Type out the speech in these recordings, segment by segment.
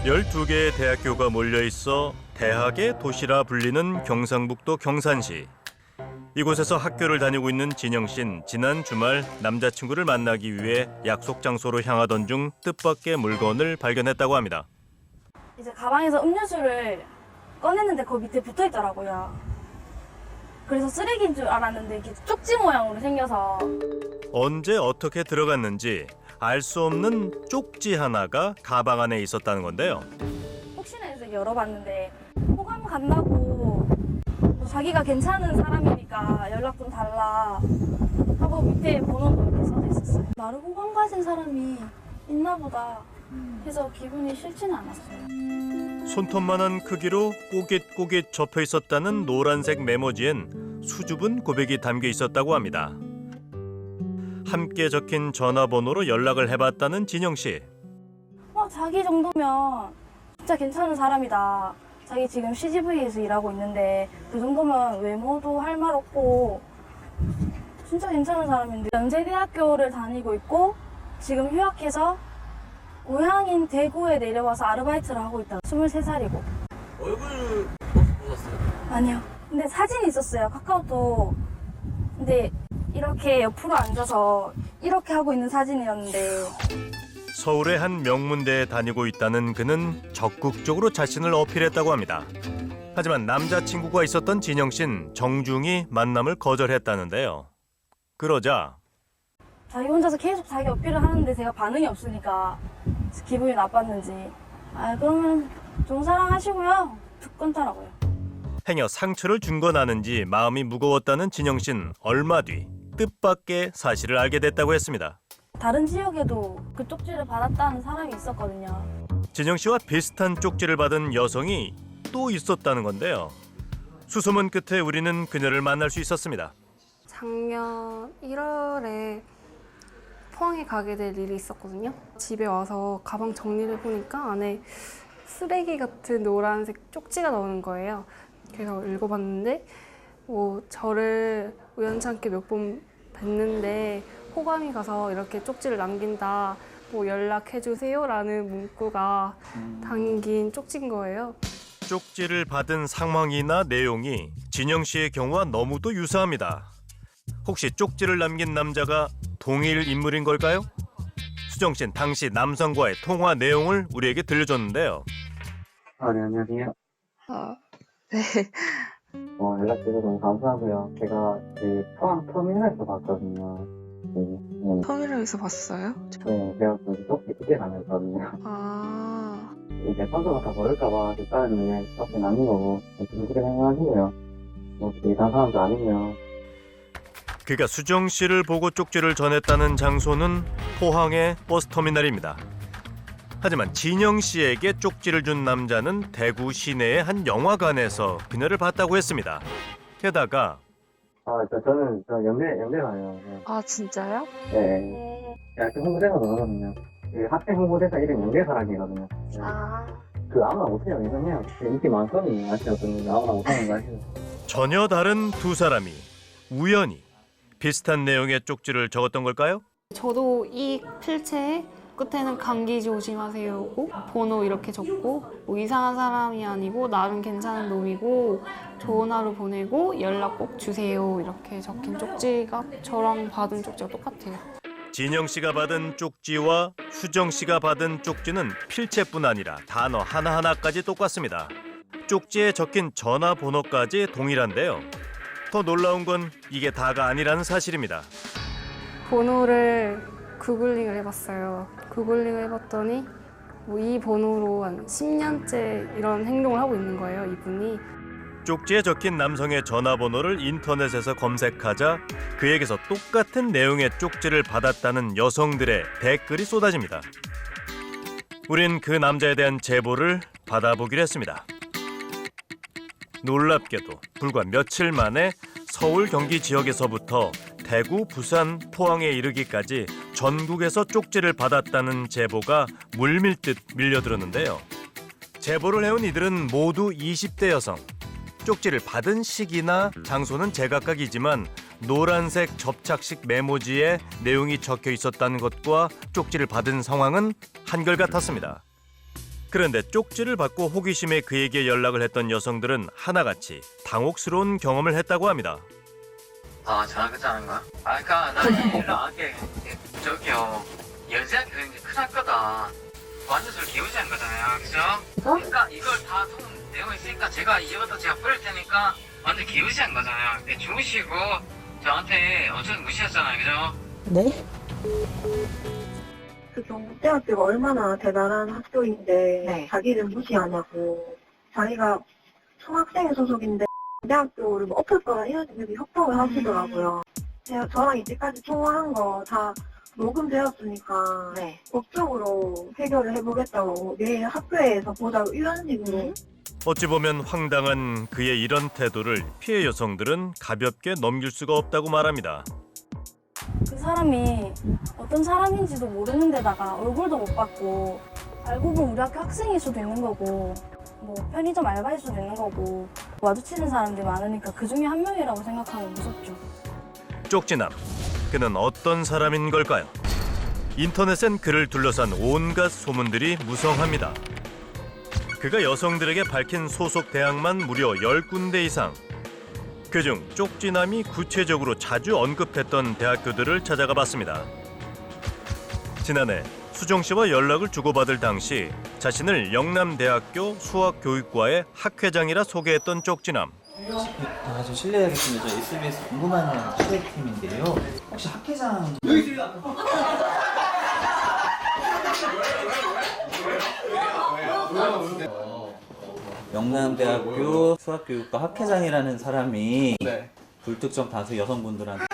12개의 대학교가 몰려있어 대학의 도시라 불리는 경상북도 경산시. 이곳에서 학교를 다니고 있는 진영 씨는 지난 주말 남자친구를 만나기 위해 약속 장소로 향하던 중 뜻밖의 물건을 발견했다고 합니다. 이제 가방에서 음료수를 꺼냈는데 그 밑에 붙어 있더라고요. 그래서 쓰레기인 줄 알았는데 이게 쪽지 모양으로 생겨서. 언제 어떻게 들어갔는지 알 수 없는 쪽지 하나가 가방 안에 있었다는 건데요. 혹시나 해서 열어봤는데 호감 간다고 자기가 괜찮은 사람이니까 연락 좀 달라 하고 밑에 번호도 이렇게 써져 있었어요. 나를 호감 가진 사람이 있나 보다 해서 기분이 싫지는 않았어요. 손톱만한 크기로 꼬깃꼬깃 접혀 있었다는 노란색 메모지엔 수줍은 고백이 담겨 있었다고 합니다. 함께 적힌 전화번호로 연락을 해봤다는 진영 씨. 자기 정도면 진짜 괜찮은 사람이다. 자기 지금 CGV에서 일하고 있는데 그 정도면 외모도 할 말 없고 진짜 괜찮은 사람인데 연세대학교를 다니고 있고 지금 휴학해서 고향인 대구에 내려와서 아르바이트를 하고 있다. 23살이고. 얼굴 보셨어요? 아니요. 근데 사진이 있었어요. 카카오톡. 근데 이렇게 옆으로 앉아서 이렇게 하고 있는 사진이었는데. 서울의 한 명문대에 다니고 있다는 그는 적극적으로 자신을 어필했다고 합니다. 하지만 남자친구가 있었던 진영 씨는 정중히 만남을 거절했다는데요. 그러자 자기 혼자서 계속 자기 어필을 하는데 제가 반응이 없으니까 기분이 나빴는지 그러면 좋은 사랑 하시고요. 툭 끊더라고요. 행여 상처를 준 건 아는지 마음이 무거웠다는 진영 씨는 얼마 뒤 뜻밖의 사실을 알게 됐다고 했습니다. 다른 지역에도 그 쪽지를 받았다는 사람이 있었거든요. 진영 씨와 비슷한 쪽지를 받은 여성이 또 있었다는 건데요. 수소문 끝에 우리는 그녀를 만날 수 있었습니다. 작년 1월에 포항에 가게 될 일이 있었거든요. 집에 와서 가방 정리를 보니까 안에 쓰레기 같은 노란색 쪽지가 나오는 거예요. 그래서 읽어봤는데 저를 우연찮게 몇 번 뵀는데 호감이 가서 이렇게 쪽지를 남긴다, 연락해주세요 라는 문구가 담긴 쪽지인 거예요. 쪽지를 받은 상황이나 내용이 진영 씨의 경우와 너무도 유사합니다. 혹시 쪽지를 남긴 남자가 동일 인물인 걸까요? 수정 씨는 당시 남성과의 통화 내용을 우리에게 들려줬는데요. 네, 안녕하세요. 네. 연락 주셔서 너무 감사하고요. 제가 그 포항 터미널에서 봤거든요. 네. 터미널에서 봤어요? 네, 제가 그 쪽지 그때 다녔거든요. 이제 선수가 다 버릴까봐 뒷가는 그냥 쪽지 남긴 거고, 그렇게 생각하시고요. 이상한 사람도 아니고요. 그가 수정 씨를 보고 쪽지를 전했다는 장소는 포항의 버스터미널입니다. 하지만 진영 씨에게 쪽지를 준 남자는 대구 시내의 한 영화관에서 그녀를 봤다고 했습니다. 게다가 저는 연대 가요. 네. 아, 진짜요? 네. 대학교 홍보대사 나거든요. 그 학생 홍보대사 이름 연대사랑이거든요. 네. 그 아무나 못해요. 이거는 인기 많거든요. 아시거든요. 아무나 못하는 거 아시죠? 전혀 다른 두 사람이 우연히 비슷한 내용의 쪽지를 적었던 걸까요? 저도 이 필체에 끝에는 감기 조심하세요고 번호 이렇게 적고 이상한 사람이 아니고 나름 괜찮은 놈이고 좋은 하루 보내고 연락 꼭 주세요 이렇게 적힌 쪽지가 저랑 받은 쪽지가 똑같아요. 진영 씨가 받은 쪽지와 수정 씨가 받은 쪽지는 필체뿐 아니라 단어 하나하나까지 똑같습니다. 쪽지에 적힌 전화번호까지 동일한데요. 더 놀라운 건 이게 다가 아니라는 사실입니다. 번호를 구글링을 해봤어요. 구글링을 해봤더니 이 번호로 한 10년째 이런 행동을 하고 있는 거예요, 이분이. 쪽지에 적힌 남성의 전화번호를 인터넷에서 검색하자 그에게서 똑같은 내용의 쪽지를 받았다는 여성들의 댓글이 쏟아집니다. 우린 그 남자에 대한 제보를 받아보기로 했습니다. 놀랍게도 불과 며칠 만에 서울, 경기 지역에서부터 대구, 부산, 포항에 이르기까지 전국에서 쪽지를 받았다는 제보가 물밀듯 밀려들었는데요. 제보를 해온 이들은 모두 20대 여성. 쪽지를 받은 시기나 장소는 제각각이지만 노란색 접착식 메모지에 내용이 적혀 있었다는 것과 쪽지를 받은 상황은 한결같았습니다. 그런데 쪽지를 받고 호기심에 그에게 연락을 했던 여성들은 하나같이 당혹스러운 경험을 했다고 합니다. 아, 전화하지 않은가? 아, 그니까, 나는 연락 안 게, 저기요, 여자한테 그랬는데 큰일 났거든. 완전 저를 개우지한 거잖아요, 그죠? 그러니까 이걸 다 통 내용이 있으니까 제가 이제부터 제가 뿌릴 테니까 완전 개우지한 거잖아요. 근데 주무시고 저한테 엄청 무시했잖아요, 그죠? 네? 그 경북대학교가 얼마나 대단한 학교인데 네. 자기를 무시하냐고 자기가 총학생회 소속인데 대학교를 뭐 엎을 거라 이런 식으로 협박을 하시더라고요. 저랑 이때까지 통화한 거 다 녹음되었으니까 네. 법적으로 해결을 해보겠다고 내일 학교에서 보자고 이런 식으로 어찌 보면 황당한 그의 이런 태도를 피해 여성들은 가볍게 넘길 수가 없다고 말합니다. 그 사람이 어떤 사람인지도 모르는 데다가 얼굴도 못 봤고 알고 보면 우리 학교 학생일 수도 있는 거고 뭐 편의점 알바일 수도 있는 거고 마주치는 사람들이 많으니까 그 중에 한 명이라고 생각하면 무섭죠. 쪽지남, 그는 어떤 사람인 걸까요? 인터넷엔 그를 둘러싼 온갖 소문들이 무성합니다. 그가 여성들에게 밝힌 소속 대학만 무려 10군데 이상. 그중 쪽지남이 구체적으로 자주 언급했던 대학교들을 찾아가 봤습니다. 지난해 수정 씨와 연락을 주고받을 당시 자신을 영남대학교 수학교육과의 학회장이라 소개했던 쪽지남. 저 실례하겠습니다. 저 SBS 궁금한 취재팀인데요. 혹시 학회장 영남대학교 수학교육과 학회장이라는 사람이 불특정 다수 여성분들한테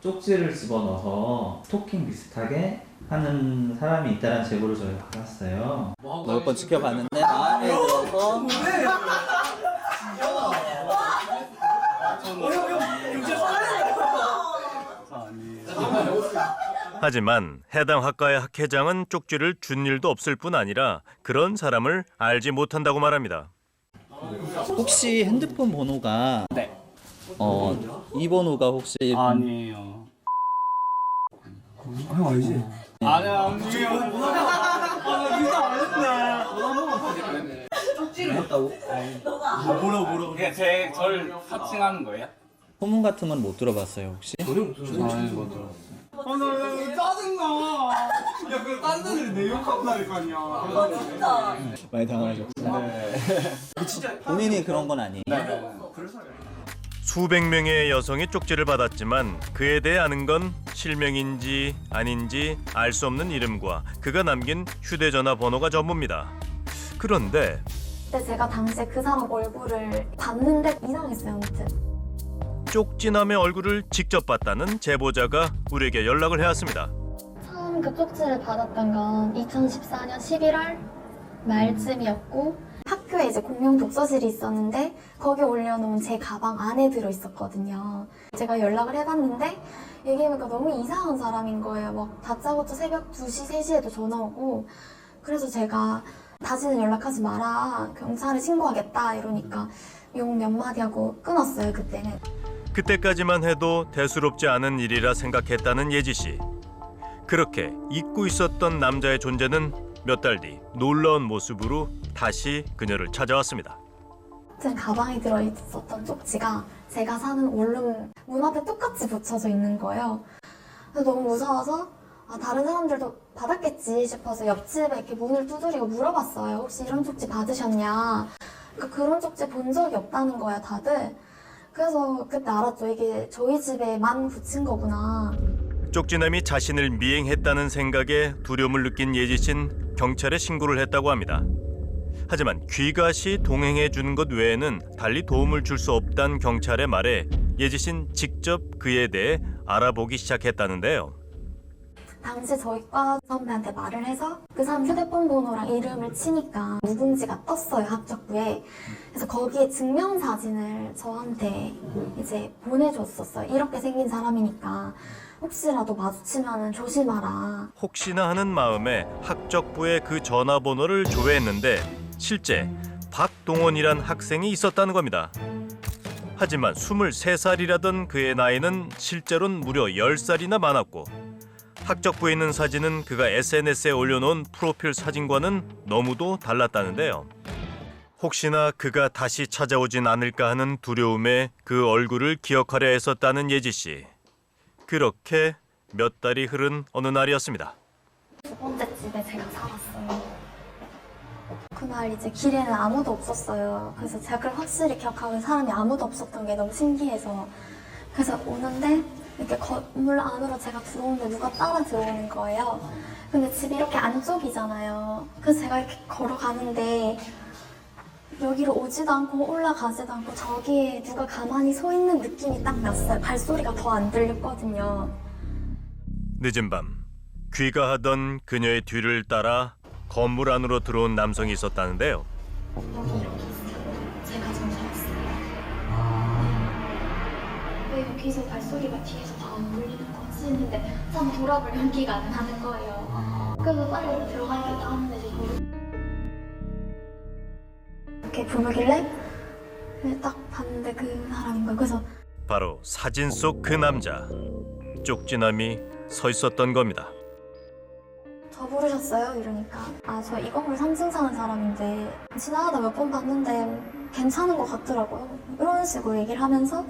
쪽지를 집어넣어서 스토킹 비슷하게 하는 사람이 있다는 제보를 저희가 받았어요. 몇 번 지켜봤는데 마음에 들어서 하지만 해당 학과의 학회장은 쪽지를 준 일도 없을 뿐 아니라 그런 사람을 알지 못한다고 말합니다. 혹시 핸드폰 번호가 이 번호가 혹시 아니에요. 형 알지? 아니야, 했다고? 뭐라고? 그냥 저를 사칭하는 거예요? 소문 같은 건 못 들어봤어요 혹시? 아니, 못 들었어. 나 짜증나. 야, 그거 딴 데를 내 욕한다니까요. 많이 당하셨어요? 본인이 그런 건 아니에요? 수백 명의 여성이 쪽지를 받았지만 그에 대해 아는 건 실명인지 아닌지 알 수 없는 이름과 그가 남긴 휴대전화 번호가 전부입니다. 그런데 근데 제가 당시에 그 사람 얼굴을 봤는데 이상했어요, 아무튼. 쪽지남의 얼굴을 직접 봤다는 제보자가 우리에게 연락을 해왔습니다. 처음 그 쪽지를 받았던 건 2014년 11월 말쯤이었고 학교에 이제 공용 독서실이 있었는데 거기 올려놓은 제 가방 안에 들어있었거든요. 제가 연락을 해봤는데 얘기해보니까 너무 이상한 사람인 거예요. 막 다짜고짜 새벽 2시, 3시에도 전화 오고 그래서 제가 다시는 연락하지 마라. 경찰에 신고하겠다 이러니까 욕 몇 마디 하고 끊었어요, 그때는. 그때까지만 해도 대수롭지 않은 일이라 생각했다는 예지 씨. 그렇게 잊고 있었던 남자의 존재는 몇 달 뒤 놀라운 모습으로 다시 그녀를 찾아왔습니다. 제 가방에 들어있었던 쪽지가 제가 사는 원룸 문 앞에 똑같이 붙여져 있는 거예요. 그래서 너무 무서워서 다른 사람들도 받았겠지 싶어서 옆집에 이렇게 문을 두드리고 물어봤어요. 혹시 이런 쪽지 받으셨냐? 그러니까 그런 쪽지 본 적이 없다는 거야, 다들. 그래서 그때 알았죠. 이게 저희 집에만 붙인 거구나. 쪽지남이 자신을 미행했다는 생각에 두려움을 느낀 예지 씨는 경찰에 신고를 했다고 합니다. 하지만 귀가시 동행해 주는 것 외에는 달리 도움을 줄 수 없다는 경찰의 말에 예지 씨는 직접 그에 대해 알아보기 시작했다는데요. 당시 저희 과 선배한테 말을 해서 그 사람 휴대폰 번호랑 이름을 치니까 누군지가 떴어요, 학적부에. 그래서 거기에 증명사진을 저한테 이제 보내줬었어요. 이렇게 생긴 사람이니까 혹시라도 마주치면 조심하라. 혹시나 하는 마음에 학적부에 그 전화번호를 조회했는데 실제 박동원이란 학생이 있었다는 겁니다. 하지만 23살이라던 그의 나이는 실제로는 무려 10살이나 많았고 학적부에 있는 사진은 그가 SNS에 올려놓은 프로필 사진과는 너무도 달랐다는데요. 혹시나 그가 다시 찾아오진 않을까 하는 두려움에 그 얼굴을 기억하려 했었다는 예지 씨. 그렇게 몇 달이 흐른 어느 날이었습니다. 두 번째 집에 제가 살았어요. 그날 이제 길에는 아무도 없었어요. 그래서 제가 그걸 확실히 기억하고 사람이 아무도 없었던 게 너무 신기해서. 그래서 오는데 이렇게 건물 안으로 제가 들어오는데 누가 따라 들어오는 거예요. 근데 집이 이렇게 안쪽이잖아요. 그래서 제가 이렇게 걸어가는데 여기로 오지도 않고 올라가지도 않고 저기에 누가 가만히 서 있는 느낌이 딱 났어요. 발소리가 더 안 들렸거든요. 늦은 밤 귀가하던 그녀의 뒤를 따라 건물 안으로 들어온 남성이 있었다는데요. 여기 이렇게 있어요. 제가 좀 살았어요. 왜 여기서 발소리가 뒤에서 다 안 들리는 거지? 했는데 참 돌아볼 용기가 안 나는 거예요. 그래서 빨리 들어가야겠다 하는데 이렇게 부르길래 딱 봤는데 그 사람인 거예요. 그래서 바로 사진 속 그 남자. 쪽지남이 서 있었던 겁니다. 저 부르셨어요? 이러니까 아, 저 이 건물 3층 사는 사람인데 지나가다 몇 번 봤는데 괜찮은 것 같더라고요. 이런 식으로 얘기를 하면서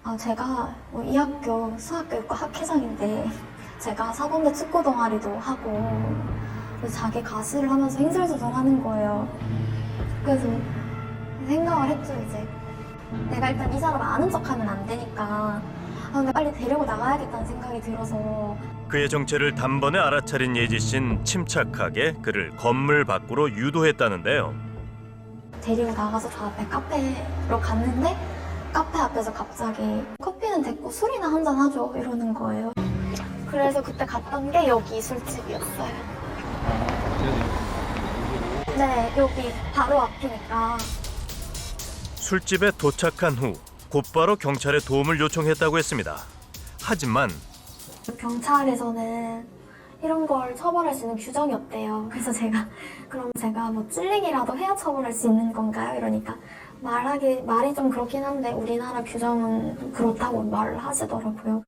아, 제가 뭐 이 학교 수학교육과 학회장인데 제가 사범대 축구 동아리도 하고 그래서 자기 가시를 하면서 행설조설하는 거예요. 그래서 생각을 했죠. 이제 내가 일단 이 사람 아는 척하면 안 되니까 아, 근데 빨리 데리고 나가야겠다는 생각이 들어서 그의 정체를 단번에 알아차린 예지 씨는 침착하게 그를 건물 밖으로 유도했다는데요. 데리고 나가서 저 앞에 카페로 갔는데 카페 앞에서 갑자기 커피는 됐고 술이나 한잔 하죠 이러는 거예요. 그래서 그때 갔던 게 여기 술집이었어요. 네, 여기 바로 앞이니까. 술집에 도착한 후 곧바로 경찰에 도움을 요청했다고 했습니다. 하지만 경찰에서는 이런 걸 처벌할 수 있는 규정이 없대요. 그래서 그럼 제가 뭐 찔리기라도 해야 처벌할 수 있는 건가요? 이러니까 말이 좀 그렇긴 한데 우리나라 규정은 그렇다고 말을 하시더라고요.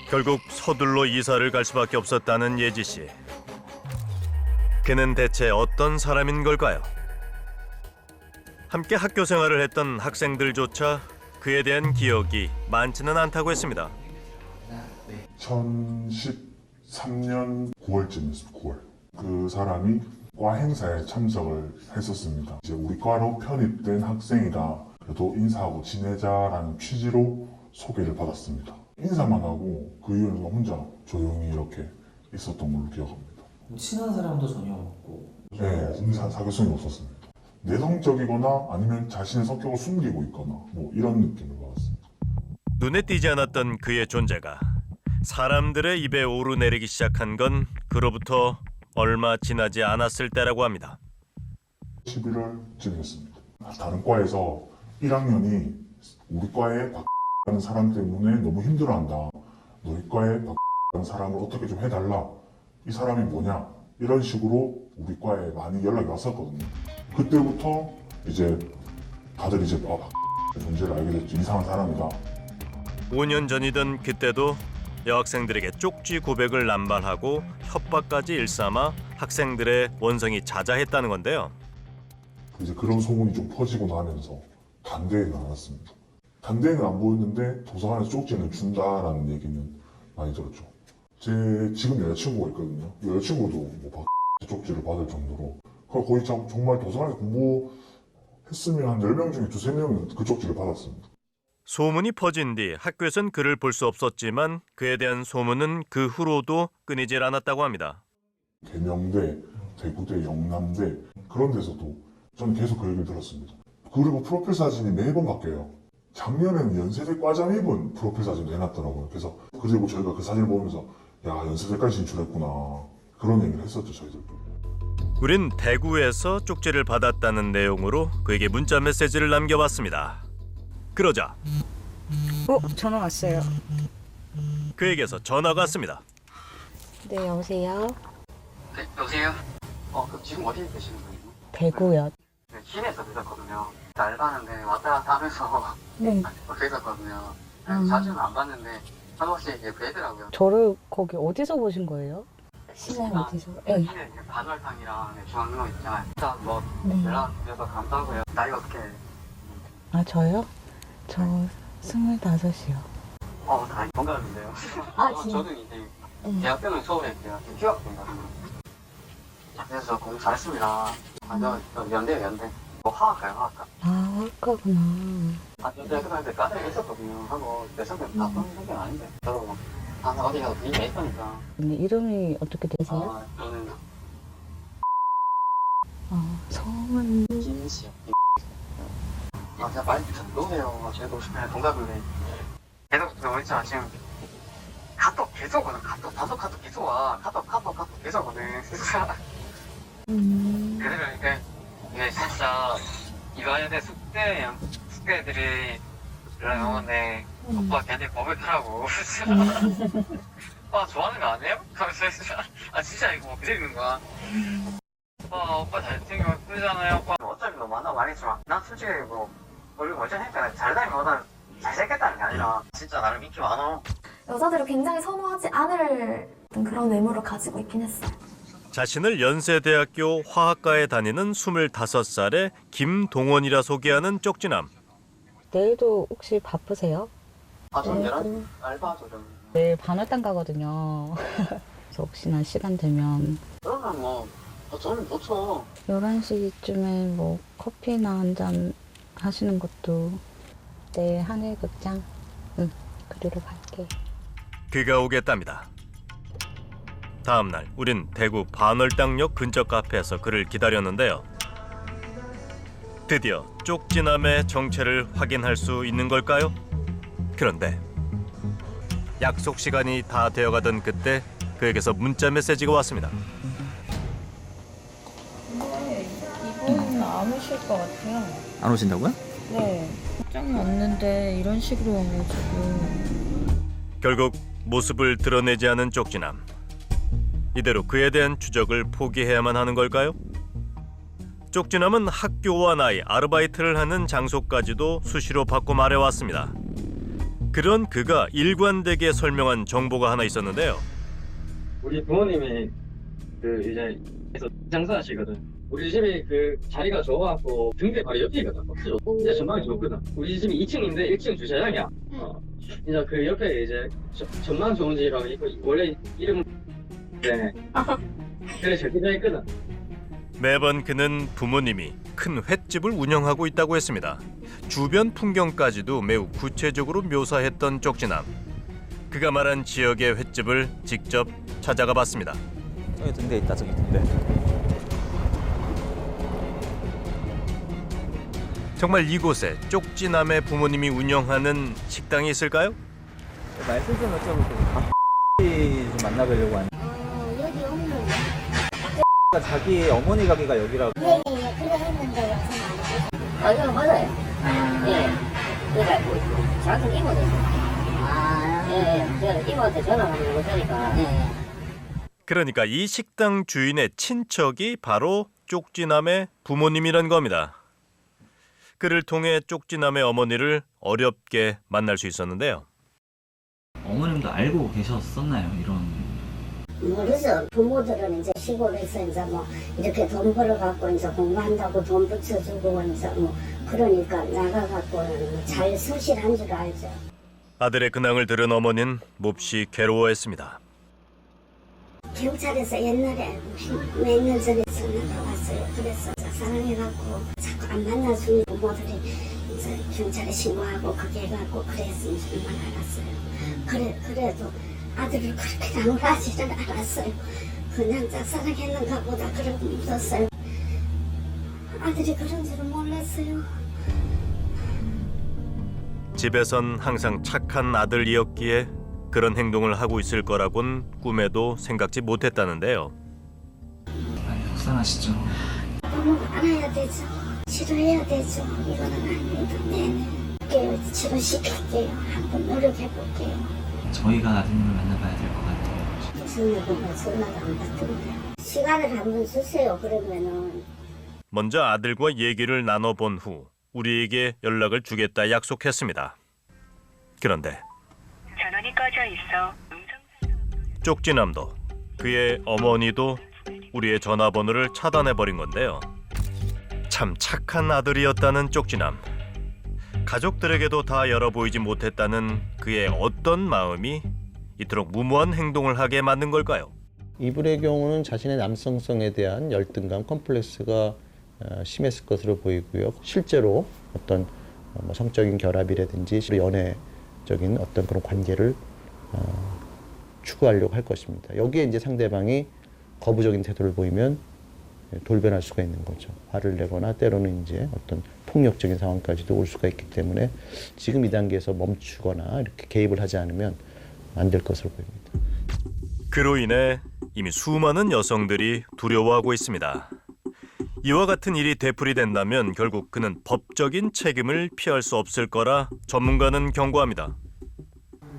결국 서둘러 이사를 갈 수밖에 없었다는 예지 씨. 그는 대체 어떤 사람인 걸까요? 함께 학교 생활을 했던 학생들조차 그에 대한 기억이 많지는 않다고 했습니다. 2013년 9월쯤이었어요. 9월. 그 사람이 과 행사에 참석을 했었습니다. 이제 우리 과로 편입된 학생이다. 그래도 인사하고 지내자라는 취지로 소개를 받았습니다. 인사만 하고 그 이후에는 혼자 조용히 이렇게 있었던 걸로 기억합니다. 친한 사람도 전혀 없고. 네, 인사 사교성이 없었습니다. 내성적이거나 아니면 자신의 성격을 숨기고 있거나 뭐 이런 느낌을 받았습니다. 눈에 띄지 않았던 그의 존재가 사람들의 입에 오르내리기 시작한 건 그로부터 얼마 지나지 않았을 때라고 합니다. 11월쯤이었습니다. 다른 과에서 1학년이 우리 과에 박라는 사람 때문에 너무 힘들어한다. 너희 과에 박라는 사람을 어떻게 좀 해달라. 이 사람이 뭐냐. 이런 식으로 우리 과에 많이 연락이 왔었거든요. 그때부터 이제 다들 이제 존재를 알게 됐죠. 이상한 사람이다. 5년 전이던 그때도 여학생들에게 쪽지 고백을 남발하고 협박까지 일삼아 학생들의 원성이 자자했다는 건데요. 이제 그런 소문이 좀 퍼지고 나면서 단대에는 안 왔습니다. 단대에는 안 보였는데 도서관에서 쪽지는 준다라는 얘기는 많이 들었죠. 제 지금 여자친구가 있거든요. 여자친구도 뭐 쪽지를 받을 정도로 거의 정말 도서관에서 공부했으면 한 10명 중에 2-3명은 그 쪽지를 받았습니다. 소문이 퍼진 뒤 학교에선 그를 볼 수 없었지만 그에 대한 소문은 그 후로도 끊이질 않았다고 합니다. 계명대, 대구대, 영남대 그런 데서도 저는 계속 그 얘기를 들었습니다. 그리고 프로필 사진이 매번 바뀌어요. 작년에는 연세대 과장 입은 프로필 사진도 해놨더라고요. 그리고 저희가 그 사진을 보면서 야, 연세대까지 진출했구나 그런 얘기를 했었죠, 저희들도. 우린 대구에서 쪽지를 받았다는 내용으로 그에게 문자 메시지를 남겨봤습니다. 그러자 전화 왔어요. 그에게서 전화가 왔습니다. 네, 여보세요? 네, 여보세요? 그럼 지금 어디 계시는 거예요? 대구요. 네, 시내에서 늦었거든요. 알바하는데 왔다 갔다 하면서 네. 그랬었거든요. 자주는 안 봤는데 한번씩 이제 뵈더라고요. 저를 거기 어디서 보신 거예요? 시내 어디서? 예. 시내 반월탕이랑 중앙로 있잖아요. 일단 뭐 네. 연락드려서 감사하고요. 나이가 어떻게? 아, 저요? 저 25이요. 다 동갑인데요. 저도 이제 대학교는 서울에 있고요. 휴학생이거든요. 그래서 공부 잘했습니다. 저 연대요, 연대. 뭐 화학과요, 화학과. 아, 학과구나. 대학교 다닐 때 과정이 있었거든요. 하고 내 성격 나쁜 성격 아닌데. 저도 항상 어디 가서 분위기가 있으니까. 근데 이름이 어떻게 되세요? 저는 성은 김씨요. 제가 빨리 놓으세요. 저도 그냥 동갑인데. 계속 저 있잖아, 지금. 카톡 계속 오거든, 단속 카톡 계속 와. 카톡 계속 오거든, 진짜. 그러니까 이게 진짜 이화여대 숙대들이 연락 오는데 오빠 걔한테 고백하라고. 오빠 좋아하는 거 아니에요? 하면서 진짜 이거 뭐 그래 있는 거야. 오빠 잘생겨 예쁘잖아요. 오빠 어차피 너 만나고 안 했지만 난 솔직히 뭐 얼굴 멀쩡했잖아. 잘 다니면 잘생겼다는 게 아니라 진짜 나를 인기 많아. 여자들을 굉장히 선호하지 않을 그런 외모를 가지고 있긴 했어요. 자신을 연세대학교 화학과에 다니는 25살의 김동원이라 소개하는 쪽지남. 내일도 혹시 바쁘세요? 전 11시 알바죠 좀. 내일 반월당 가거든요. 그래서 혹시나 시간 되면 그러면 뭐 저는 좋죠. 11시쯤에 뭐 커피나 한잔 하시는 것도 내일 하늘극장 그리러 갈게. 그가 오겠답니다. 다음 날 우린 대구 반월당역 근처 카페에서 그를 기다렸는데요. 드디어 쪽지남의 정체를 확인할 수 있는 걸까요? 그런데 약속 시간이 다 되어가던 그때 그에게서 문자 메시지가 왔습니다. 이번은 안 오실 것 같아요. 안 오신다고요? 네. 걱정이 왔는데 이런 식으로 와가지고. 결국 모습을 드러내지 않은 쪽지남. 이대로 그에 대한 추적을 포기해야만 하는 걸까요? 쪽지남은 학교와 나이, 아르바이트를 하는 장소까지도 수시로 받고 말해왔습니다. 그런 그가 일관되게 설명한 정보가 하나 있었는데요. 우리 부모님이 이제 장사하시거든. 우리 집이 자리가 좋아갖고 등대 바로 옆이거든. 진짜 전망이 좋거든. 우리 집이 2층인데 1층 주차장이야. 이제 그 옆에 이제 전망 좋은 집이라고 있고 원래 이름은 그래 저기다 있거든. 매번 그는 부모님이 큰 횟집을 운영하고 있다고 했습니다. 주변 풍경까지도 매우 구체적으로 묘사했던 쪽지남. 그가 말한 지역의 횟집을 직접 찾아가 봤습니다. 저기 등대 있다, 저기 등대. 정말 이곳에 쪽지남의 부모님이 운영하는 식당이 있을까요? 말씀 좀 여쭤볼게요. 좀 만나뵈려고 하는. 여기 없는 자기 어머니 가게가 여기라고. 예, 그래 했는데 이거 맞아요. 예. 그래갖고, 작은 이모들. 예. 이모한테 전화하면 못 하니까. 그러니까 이 식당 주인의 친척이 바로 쪽지남의 부모님이란 겁니다. 그를 통해 쪽지남의 어머니를 어렵게 만날 수 있었는데요. 어머님도 알고 계셨었나요? 이런. 모르죠. 부모들은 이제 시골에서 이제 뭐 이렇게 돈 벌어갖고 이제 공부한다고 돈 붙여주고 이제 뭐 그러니까 나가갖고는 잘 수실한 줄 알죠. 아들의 근황을 들은 어머니는 몹시 괴로워했습니다. 경찰에서 옛날에 몇 년 전에 전화가 왔어요. 그래서 사랑해갖고 자꾸 안 만나주는 부모들이 이제 경찰에 신고하고 그게 해갖고 그랬으면 정말 알았어요. 그래도 아들을 그렇게 나무라지를 알았어요. 그냥 짝사랑했는가 보다 그러고 믿었어요. 아들이 그런 줄은 몰랐어요. 집에선 항상 착한 아들이었기에 그런 행동을 하고 있을 거라곤 꿈에도 생각지 못했다는데요. 많이 속상하시죠? 너무 알아야 되죠. 치료해야 되죠. 이거는 아닙니다. 네네. 치료시킬게요. 한번 노력해볼게요. 저희가 아드님을 만나봐야 될 것 같아요. 무슨 전화가 안 받던데. 시간을 한번 주세요. 그러면은. 먼저 아들과 얘기를 나눠본 후 우리에게 연락을 주겠다 약속했습니다. 그런데 전원 전원이 꺼져 있어 쪽지남도 그의 어머니도 우리의 전화번호를 차단해버린 건데요. 참 착한 아들이었다는 쪽지남. 가족들에게도 다 열어보이지 못했다는 그의 어떤 마음이 이토록 무모한 행동을 하게 만든 걸까요? 이분의 경우는 자신의 남성성에 대한 열등감, 컴플렉스가 심했을 것으로 보이고요. 실제로 어떤 성적인 결합이라든지 연애적인 어떤 그런 관계를 추구하려고 할 것입니다. 여기에 이제 상대방이 거부적인 태도를 보이면 돌변할 수가 있는 거죠. 화를 내거나 때로는 이제 어떤 폭력적인 상황까지도 올 수가 있기 때문에 지금 이 단계에서 멈추거나 이렇게 개입을 하지 않으면 안 될 것으로 보입니다. 그로 인해 이미 수많은 여성들이 두려워하고 있습니다. 이와 같은 일이 되풀이된다면 결국 그는 법적인 책임을 피할 수 없을 거라 전문가는 경고합니다.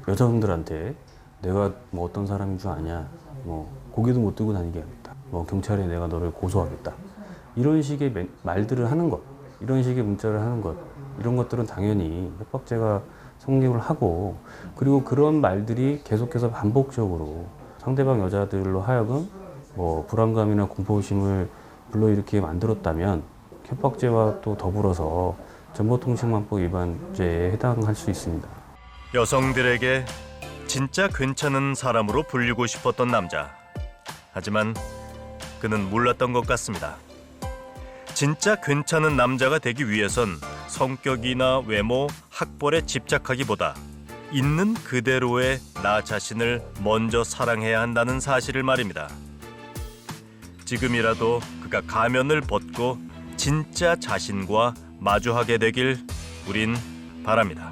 여자분들한테 내가 뭐 어떤 사람인 줄 아냐, 뭐 고개도 못 들고 다니게 하겠다, 뭐 경찰에 내가 너를 고소하겠다, 이런 식의 말들을 하는 것, 이런 식의 문자를 하는 것, 이런 것들은 당연히 협박죄가 성립을 하고, 그리고 그런 말들이 계속해서 반복적으로 상대방 여자들로 하여금 뭐 불안감이나 공포심을 불러일으키게 만들었다면 협박죄와 또 더불어서 정보통신망법 위반죄에 해당할 수 있습니다. 여성들에게 진짜 괜찮은 사람으로 불리고 싶었던 남자. 하지만 그는 몰랐던 것 같습니다. 진짜 괜찮은 남자가 되기 위해선 성격이나 외모, 학벌에 집착하기보다 있는 그대로의 나 자신을 먼저 사랑해야 한다는 사실을 말입니다. 지금이라도 그가 가면을 벗고 진짜 자신과 마주하게 되길 우린 바랍니다.